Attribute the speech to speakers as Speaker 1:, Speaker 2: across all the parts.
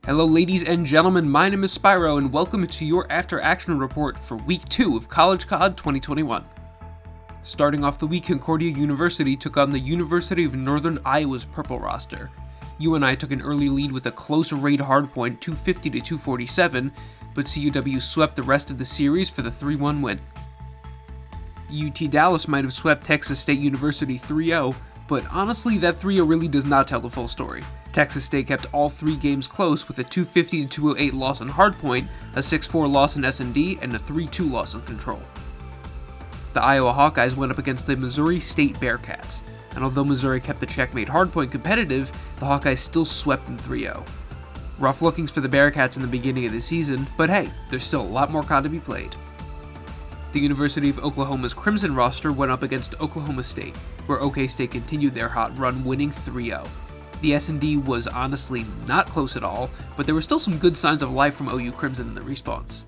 Speaker 1: Hello ladies and gentlemen, my name is Spyro and welcome to your After Action report for Week 2 of College COD 2021. Starting off the week, Concordia University took on the University of Northern Iowa's purple roster. UNI took an early lead with a close raid hardpoint 250 to 247, but CUW swept the rest of the series for the 3-1 win. UT Dallas might have swept Texas State University 3-0, but honestly that 3-0 really does not tell the full story. Texas State kept all 3 games close with a 250 to 208 loss on hardpoint, a 6-4 loss in S&D, and a 3-2 loss on control. The Iowa Hawkeyes went up against the Missouri State Bearcats, and although Missouri kept the checkmate hardpoint competitive, the Hawkeyes still swept them 3-0. Rough lookings for the Bearcats in the beginning of the season, but hey, there's still a lot more COD to be played. The University of Oklahoma's Crimson roster went up against Oklahoma State, where OK State continued their hot run, winning 3-0. The S&D was honestly not close at all, but there were still some good signs of life from OU Crimson in the respawns.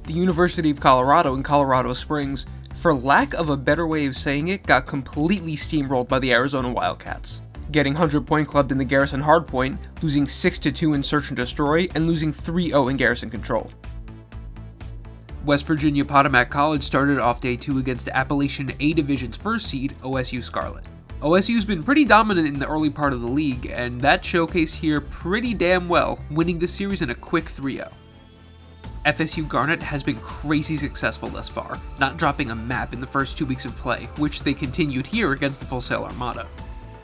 Speaker 1: The University of Colorado in Colorado Springs, for lack of a better way of saying it, got completely steamrolled by the Arizona Wildcats, getting 100-point clubbed in the Garrison hardpoint, losing 6-2 in Search and Destroy, and losing 3-0 in Garrison Control. West Virginia Potomac College started off Day 2 against Appalachian A Division's first seed, OSU Scarlet. OSU's been pretty dominant in the early part of the league, and that showcased here pretty damn well, winning the series in a quick 3-0. FSU Garnet has been crazy successful thus far, not dropping a map in the first 2 weeks of play, which they continued here against the Full Sail Armada.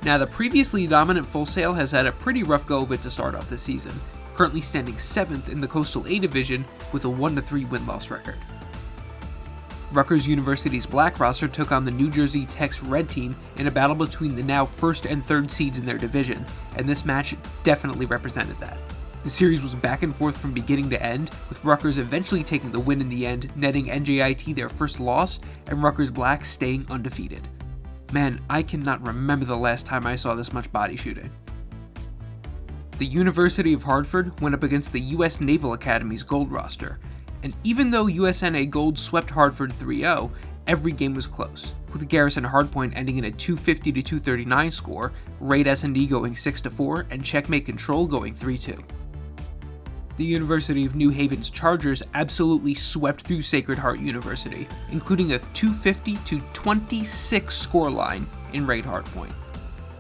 Speaker 1: Now, the previously dominant Full Sail has had a pretty rough go of it to start off the season, currently standing 7th in the Coastal A Division with a 1-3 win-loss record. Rutgers University's black roster took on the New Jersey Tech's red team in a battle between the now 1st and 3rd seeds in their division, and this match definitely represented that. The series was back and forth from beginning to end, with Rutgers eventually taking the win in the end, netting NJIT their first loss, and Rutgers Black staying undefeated. Man, I cannot remember the last time I saw this much body shooting. The University of Hartford went up against the U.S. Naval Academy's gold roster, and even though USNA Gold swept Hartford 3-0, every game was close, with Garrison hardpoint ending in a 250 to 239 score, Raid S&D going 6-4, and Checkmate Control going 3-2. The University of New Haven's Chargers absolutely swept through Sacred Heart University, including a 250 to 26 scoreline in Raid hardpoint.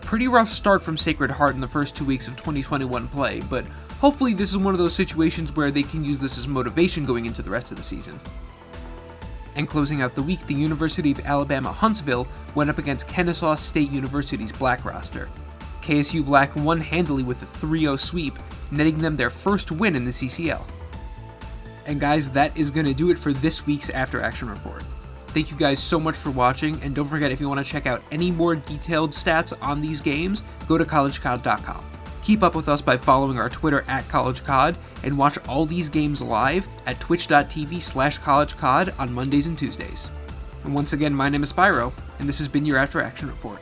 Speaker 1: Pretty rough start from Sacred Heart in the first 2 weeks of 2021 play, but hopefully this is one of those situations where they can use this as motivation going into the rest of the season. And closing out the week, the University of Alabama Huntsville went up against Kennesaw State University's black roster. KSU Black won handily with a 3-0 sweep, netting them their first win in the CCL. And guys, that is going to do it for this week's After Action report. Thank you guys so much for watching, and don't forget, if you want to check out any more detailed stats on these games, go to collegecod.com. Keep up with us by following our Twitter @collegecod, and watch all these games live at twitch.tv/collegecod on Mondays and Tuesdays. And once again, my name is Spyro, and this has been your After Action report.